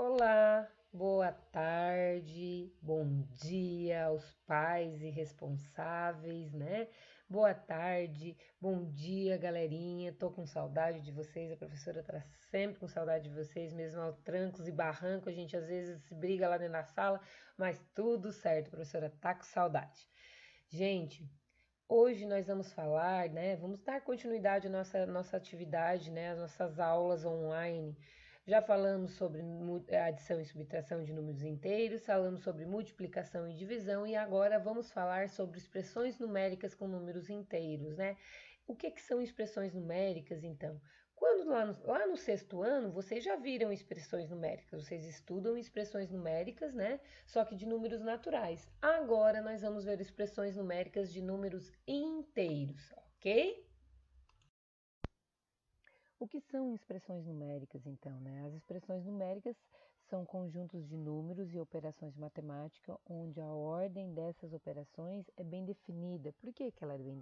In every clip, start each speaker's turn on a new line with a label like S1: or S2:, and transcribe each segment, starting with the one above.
S1: Olá, boa tarde, bom dia aos pais e responsáveis, né? Boa tarde, bom dia, galerinha. Tô com saudade de vocês, a professora tá sempre com saudade de vocês, mesmo aos trancos e barrancos, a gente às vezes se briga lá dentro da sala, mas tudo certo, a professora tá com saudade. Gente, hoje nós vamos falar, né? Vamos dar continuidade à nossa atividade, né? As nossas aulas online. Já falamos sobre adição e subtração de números inteiros, falamos sobre multiplicação e divisão e agora vamos falar sobre expressões numéricas com números inteiros, né? O que são expressões numéricas, então? Quando lá no sexto ano, vocês já viram expressões numéricas, vocês estudam expressões numéricas, né? Só que de números naturais. Agora nós vamos ver expressões numéricas de números inteiros, ok? O que são expressões numéricas, então, né? As expressões numéricas são conjuntos de números e operações matemáticas onde a ordem dessas operações é bem definida. Por que ela é bem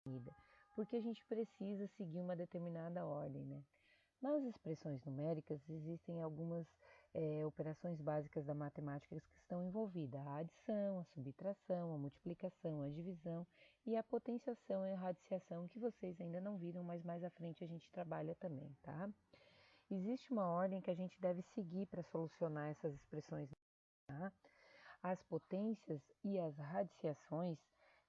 S1: definida? Porque a gente precisa seguir uma determinada ordem, né? Nas expressões numéricas existem algumas operações básicas da matemática que estão envolvidas: a adição, a subtração, a multiplicação, a divisão e a potenciação e a radiciação, que vocês ainda não viram, mas mais à frente a gente trabalha também, tá? Existe uma ordem que a gente deve seguir para solucionar essas expressões, tá? As potências e as radiciações,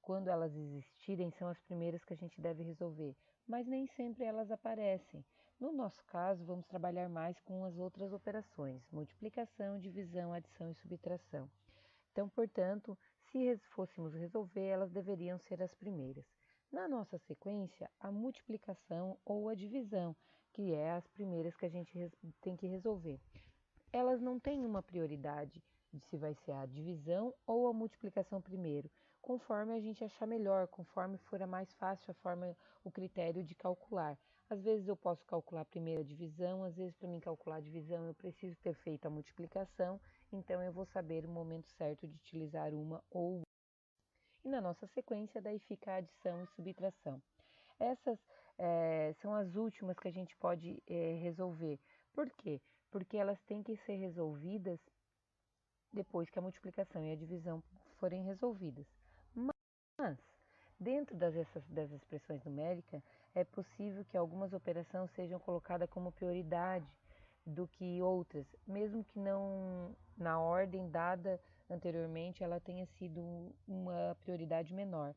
S1: quando elas existirem, são as primeiras que a gente deve resolver, mas nem sempre elas aparecem. No nosso caso, vamos trabalhar mais com as outras operações: multiplicação, divisão, adição e subtração. Então, portanto, se fôssemos resolver, elas deveriam ser as primeiras. Na nossa sequência, a multiplicação ou a divisão, que é as primeiras que a gente tem que resolver. Elas não têm uma prioridade de se vai ser a divisão ou a multiplicação primeiro, conforme a gente achar melhor, conforme for a mais fácil a forma, o critério de calcular. Às vezes eu posso calcular primeiro a divisão, às vezes para mim calcular a divisão eu preciso ter feito a multiplicação, então eu vou saber o momento certo de utilizar uma ou outra. E na nossa sequência daí fica a adição e subtração. Essas são as últimas que a gente pode resolver. Por quê? Porque elas têm que ser resolvidas depois que a multiplicação e a divisão forem resolvidas. Mas, dentro das expressões numéricas, é possível que algumas operações sejam colocadas como prioridade do que outras, mesmo que não na ordem dada anteriormente ela tenha sido uma prioridade menor.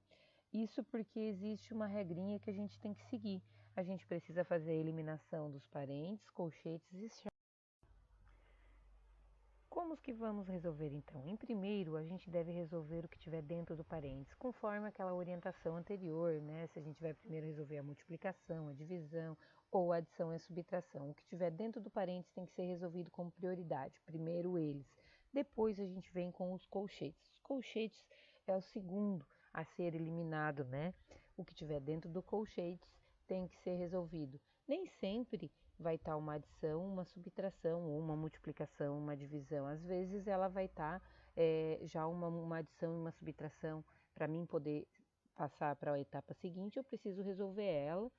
S1: Isso porque existe uma regrinha que a gente tem que seguir. A gente precisa fazer a eliminação dos parentes, colchetes e como que vamos resolver então? Em primeiro, a gente deve resolver o que tiver dentro do parênteses, conforme aquela orientação anterior, né? Se a gente vai primeiro resolver a multiplicação, a divisão ou a adição e a subtração. O que tiver dentro do parênteses tem que ser resolvido como prioridade, primeiro eles. Depois a gente vem com os colchetes. Os colchetes é o segundo a ser eliminado, né? O que tiver dentro do colchetes tem que ser resolvido. Nem sempre vai estar uma adição, uma subtração, ou uma multiplicação, uma divisão. Às vezes ela vai estar já uma adição e uma subtração. Para mim poder passar para a etapa seguinte, eu preciso resolver ela,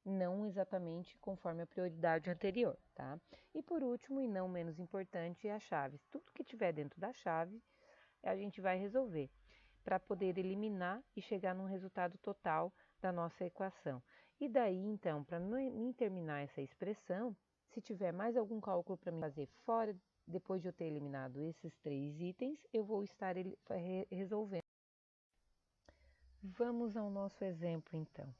S1: não exatamente conforme a prioridade anterior, tá? E por último, e não menos importante, é a chave. Tudo que tiver dentro da chave, a gente vai resolver para poder eliminar e chegar num resultado total da nossa equação. E daí, então, para mim terminar essa expressão, se tiver mais algum cálculo para mim fazer fora, depois de eu ter eliminado esses três itens, eu vou estar resolvendo. Vamos ao nosso exemplo, então.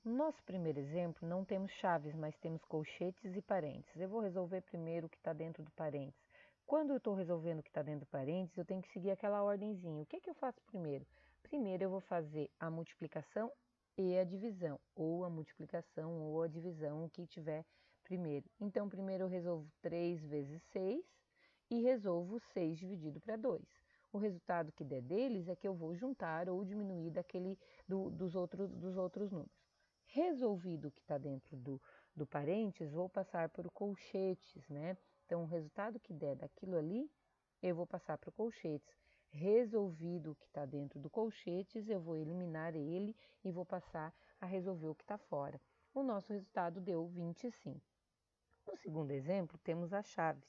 S1: No nosso primeiro exemplo, não temos chaves, mas temos colchetes e parênteses. Eu vou resolver primeiro o que está dentro do parênteses. Quando eu estou resolvendo o que está dentro do parênteses, eu tenho que seguir aquela ordemzinha. O que eu faço primeiro? Primeiro eu vou fazer a multiplicação e a divisão, ou a multiplicação ou a divisão, o que tiver primeiro. Então, primeiro eu resolvo 3 vezes 6 e resolvo 6 dividido para 2. O resultado que der deles é que eu vou juntar ou diminuir dos outros números. Resolvido o que está dentro do parênteses, vou passar para o colchetes, né? Então, o resultado que der daquilo ali, eu vou passar para o colchetes. Resolvido o que está dentro do colchetes, eu vou eliminar ele e vou passar a resolver o que está fora. O nosso resultado deu 25. No segundo exemplo, temos as chaves.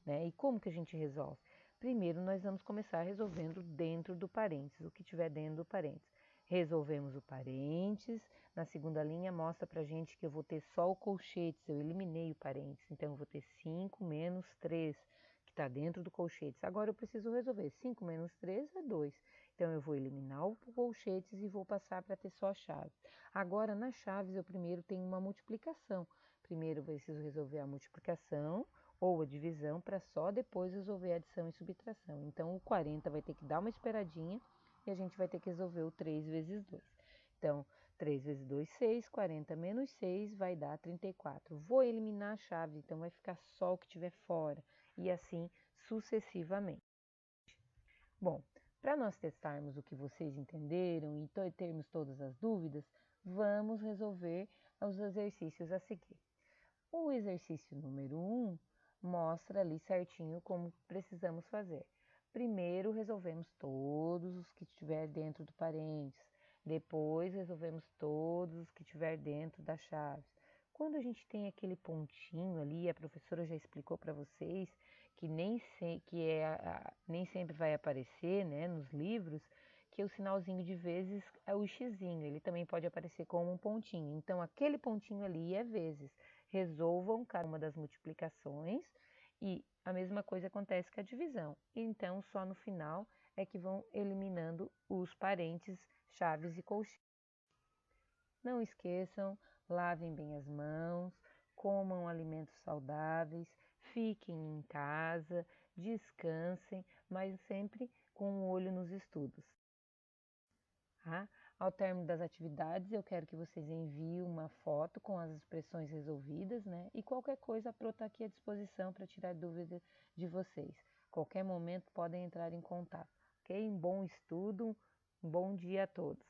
S1: né? E como que a gente resolve? Primeiro, nós vamos começar resolvendo dentro do parênteses, o que tiver dentro do parênteses. Resolvemos o parênteses, na segunda linha mostra pra gente que eu vou ter só o colchetes, eu eliminei o parênteses, então eu vou ter 5 menos 3, que está dentro do colchetes. Agora eu preciso resolver, 5 menos 3 é 2, então eu vou eliminar o colchetes e vou passar para ter só a chave. Agora nas chaves eu primeiro tenho uma multiplicação, primeiro eu preciso resolver a multiplicação, ou a divisão, para só depois resolver a adição e subtração. Então, o 40 vai ter que dar uma esperadinha e a gente vai ter que resolver o 3 vezes 2. Então, 3 vezes 2, 6, 40 menos 6 vai dar 34. Vou eliminar a chave, então vai ficar só o que tiver fora, e assim sucessivamente. Bom, para nós testarmos o que vocês entenderam e termos todas as dúvidas, vamos resolver os exercícios a seguir. O exercício número 1 mostra ali certinho como precisamos fazer. Primeiro resolvemos todos os que estiver dentro do parênteses, depois resolvemos todos os que estiver dentro das chaves. Quando a gente tem aquele pontinho ali, a professora já explicou para vocês que nem sempre vai aparecer, né, nos livros, que o sinalzinho de vezes é o xizinho, ele também pode aparecer como um pontinho. Então aquele pontinho ali é vezes. Resolvam cada uma das multiplicações e a mesma coisa acontece com a divisão. Então, só no final é que vão eliminando os parênteses, chaves e colchetes. Não esqueçam, lavem bem as mãos, comam alimentos saudáveis, fiquem em casa, descansem, mas sempre com um olho nos estudos. Tá? Ao término das atividades, eu quero que vocês enviem uma foto com as expressões resolvidas, né? E qualquer coisa, a Pro está aqui à disposição para tirar dúvida de vocês. Qualquer momento podem entrar em contato, ok? Um bom estudo, um bom dia a todos.